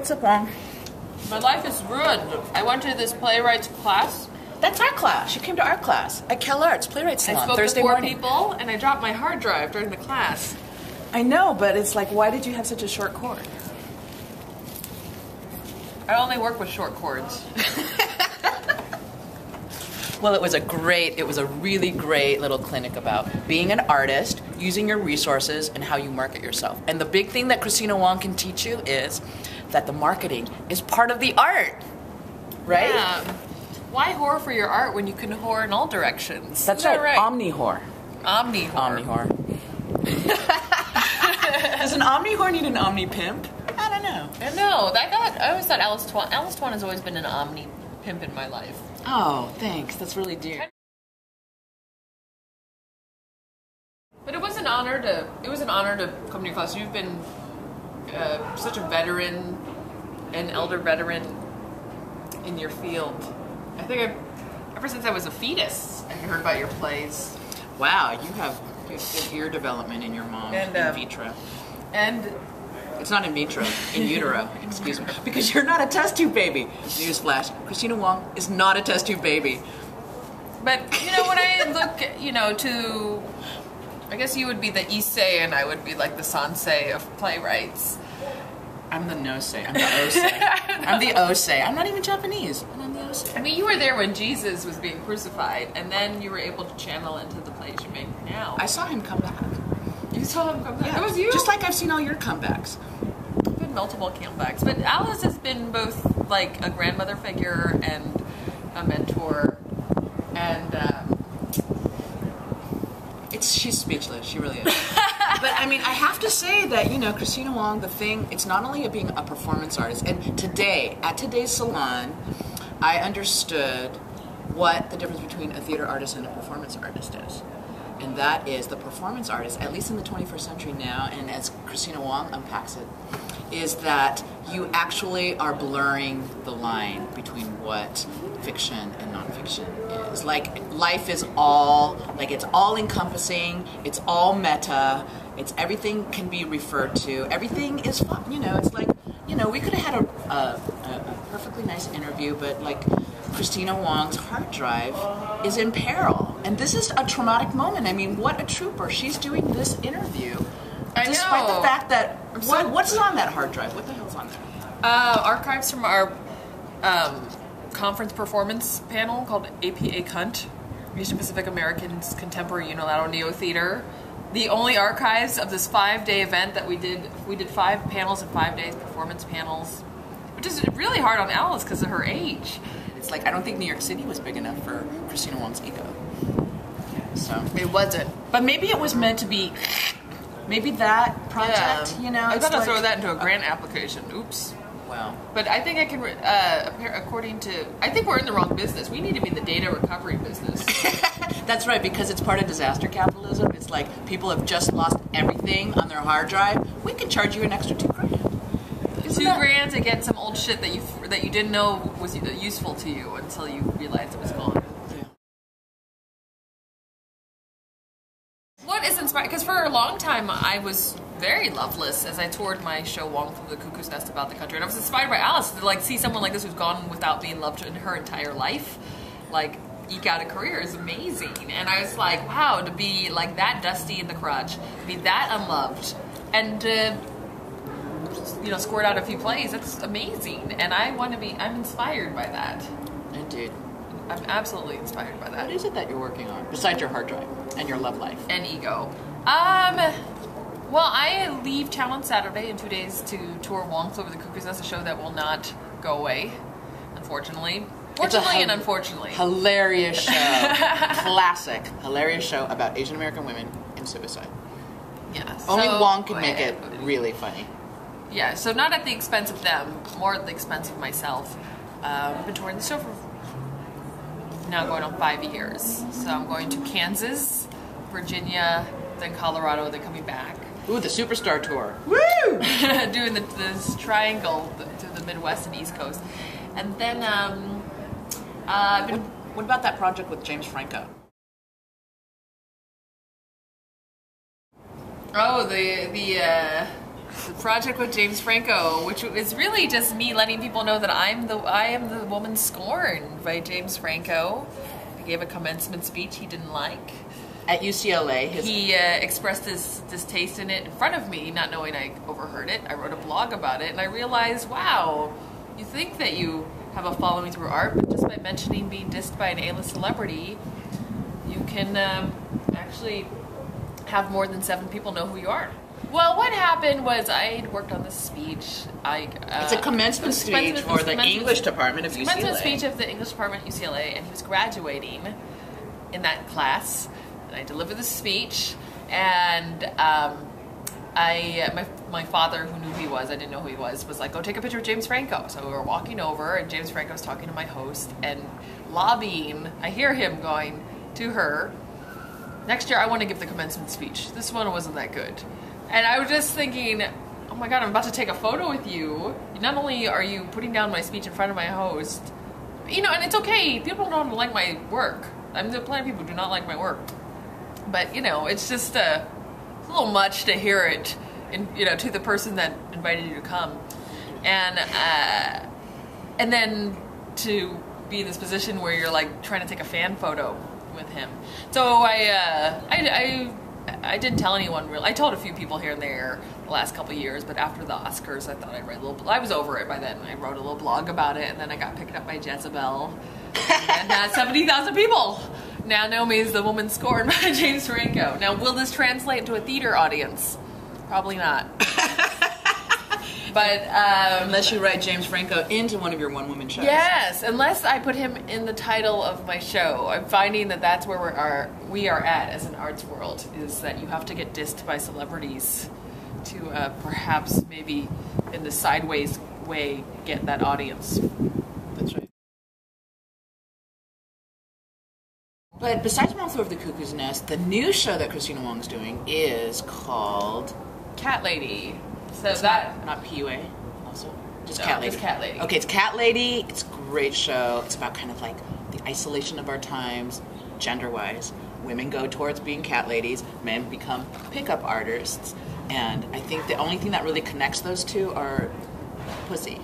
what's up, Wong? My life is ruined. I went to this Playwright's class. That's our class. She came to our class at CalArts, Playwright Salon, I spoke Thursday to 4 morning. people, and I dropped my hard drive during the class. I know, but it's like, why did you have such a short cord? I only work with short cords. Well, it was a really great little clinic about being an artist, using your resources, and how you market yourself. And the big thing that Kristina Wong can teach you is that the marketing is part of the art, right? Yeah. Why whore for your art when you can whore in all directions? That's Isn't that right. Omni-whore. Omni-whore. Omni-whore. Does an omni-whore need an omni-pimp? I don't know. I always thought Alice Tuan. Alice Tuan has always been an omni-pimp in my life. Oh, thanks. That's really dear. But it was an honor to come to your class. You've been such a veteran, an elder veteran in your field. I think ever since I was a fetus, I heard about your plays. Wow, you have good ear development in your mom, And, in vitro. And It's not in vitro, in utero, excuse me. Because you're not a test tube baby. Newsflash, Kristina Wong is not a test tube baby. But, when I look, to, I guess you would be the Issei and I would be like the Sansei of playwrights. I'm the no-say, I'm the o-say. I'm the o-say. I'm not even Japanese, and I'm the o-say. I mean, you were there when Jesus was being crucified, and then you were able to channel into the plays you make now. I saw him come back. You saw him come back? Yeah, That was you? just like I've seen all your comebacks. There's been multiple comebacks. But Alice has been both like a grandmother figure and a mentor, and She's speechless. She really is. But I mean, I have to say that Kristina Wong. It's not only being a performance artist. And at today's salon, I understood what the difference between a theater artist and a performance artist is, and that is the performance artist, at least in the 21st century now, and as Kristina Wong unpacks it, is that you actually are blurring the line between what fiction and nonfiction is. Like, life is it's all encompassing, it's all meta, everything can be referred to, everything is fun, it's like, we could have had a perfectly nice interview, but like, Kristina Wong's hard drive is in peril. And this is a traumatic moment. I mean, what a trooper. She's doing this interview. Despite the fact that, what's on that hard drive? What the hell's on there? Archives from our conference performance panel called APA Cunt, Asian Pacific Americans Contemporary Unilateral Neo-Theater. The only archives of this 5-day event that we did 5 panels in 5 days, performance panels, which is really hard on Alice because of her age. It's like, I don't think New York City was big enough for Kristina Wong's ego. So it wasn't. But maybe it was meant to be, maybe that project, I thought I'd throw that into a grant application. Oops. Well. But I think I can, I think we're in the wrong business. We need to be the data recovery business. That's right, because it's part of disaster capitalism. It's like, people have just lost everything on their hard drive. We can charge you an extra $2,000. $2,000 to get some old shit that you didn't know was useful to you until you realized it was gone. Yeah. What is inspired? Because for a long time I was very loveless as I toured my show Wong from the Cuckoo's Nest about the country, and I was inspired by Alice to see someone like this who's gone without being loved in her entire life, eke out a career is amazing. And I was like, wow, to be like that dusty in the crotch, to be that unloved, and scored out a few plays. That's amazing, and I'm inspired by that. Indeed. I'm absolutely inspired by that. What is it that you're working on, besides your hard drive and your love life? And ego. Well, I leave town on Saturday in 2 days to tour Wong's Over the Cuckoo's Nest, a show that will not go away, unfortunately. Fortunately and unfortunately. Hilarious show. Classic. Hilarious show about Asian American women and suicide. Yeah. Only Wong can make it really funny. Yeah, so not at the expense of them, more at the expense of myself. I've been touring the show for now going on 5 years. So I'm going to Kansas, Virginia, then Colorado, then coming back. Ooh, the Superstar Tour. Woo! Doing this triangle to the Midwest and East Coast. And then, what about that project with James Franco? Oh, the The project with James Franco, which is really just me letting people know that I am the woman scorned by James Franco. I gave a commencement speech he didn't like. At UCLA. He expressed his distaste in it in front of me, not knowing I overheard it. I wrote a blog about it, and I realized, wow, you think that you have a following through art, but just by mentioning being dissed by an A-list celebrity, you can actually have more than 7 people know who you are. Well, what happened was I worked on this speech. It's a commencement speech for the English department of UCLA. Commencement speech of the English department at UCLA, and he was graduating in that class. And I delivered the speech, and my father, who knew who he was, I didn't know who he was like, go take a picture with James Franco. So we were walking over, and James Franco was talking to my host and lobbying. I hear him going to her, next year I want to give the commencement speech. This one wasn't that good. And I was just thinking, oh my God, I'm about to take a photo with you. Not only are you putting down my speech in front of my host, you know, and it's okay. People don't like my work. I mean, there are plenty of people who do not like my work. But, you know, it's just a little much to hear it, to the person that invited you to come. And then to be in this position where you're, like, trying to take a fan photo with him. So I didn't tell anyone really. I told a few people here and there the last couple of years, but after the Oscars, I thought I'd write a little. I was over it by then. I wrote a little blog about it, and then I got picked up by Jezebel, and 70,000 people now know me as the woman scorned by James Franco. Now, will this translate into a theater audience? Probably not. But unless you write James Franco into one of your one-woman shows. Yes, unless I put him in the title of my show. I'm finding that that's where we are at as an arts world, is that you have to get dissed by celebrities to perhaps maybe in the sideways way get that audience. That's right. But besides Monster of the Cuckoo's Nest, the new show that Kristina Wong's doing is called Cat Lady. So it's that not PUA also? Just no, Cat Lady. Just Cat Lady. Okay, it's Cat Lady. It's a great show. It's about kind of like the isolation of our times, gender-wise. Women go towards being cat ladies, men become pickup artists, and I think the only thing that really connects those two are pussy.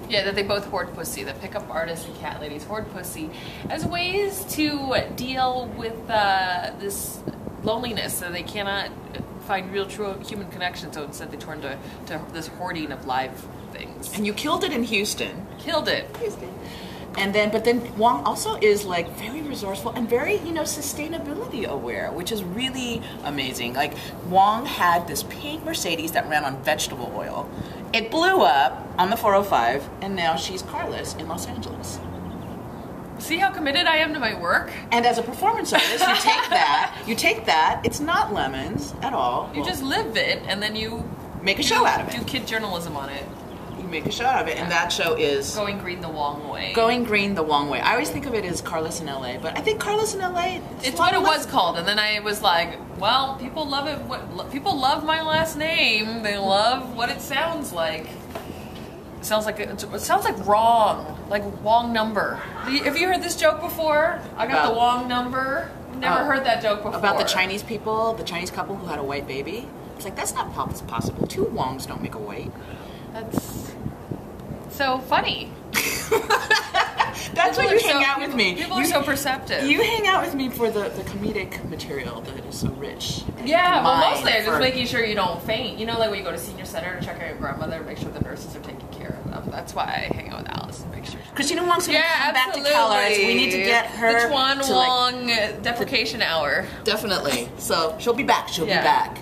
Yeah, that they both hoard pussy. The pickup artists and cat ladies hoard pussy as ways to deal with this loneliness, so they cannot find real, true human connection. So instead, they turn to this hoarding of live things. And you killed it in Houston. Killed it. Houston. But then Wong also is like very resourceful and very, sustainability aware, which is really amazing. Like Wong had this pink Mercedes that ran on vegetable oil. It blew up on the 405, and now she's carless in Los Angeles. See how committed I am to my work? And as a performance artist, you take that, it's not lemons at all. You just live it, and then you make a show out of it. Do kid journalism on it. You make a show out of it, and that show is Going Green the Wong Way. Going Green the Wong Way. I always think of it as Carlos in LA, but I think Carlos in LA. It's what it was called, and then I was like, well, people love it. People love my last name. They love what it sounds like. It sounds like wrong, like Wong number. Have you heard this joke before? I got the Wong number. Never heard that joke before. About the Chinese people, the Chinese couple who had a white baby. It's like, that's not possible. 2 Wongs don't make a white. That's so funny. That's why you hang out with me. People are so perceptive. You hang out with me for the comedic material that is so rich. Yeah, well, mostly I'm just making sure you don't faint. You know, like when you go to senior center to check on your grandmother, make sure the nurses are taking care of them. That's why I hang out with Alice, make sure. Kristina Wong's going to come back to CalArts. We need to get her the Tuan Wong deprecation hour. Definitely. So she'll be back. She'll be back.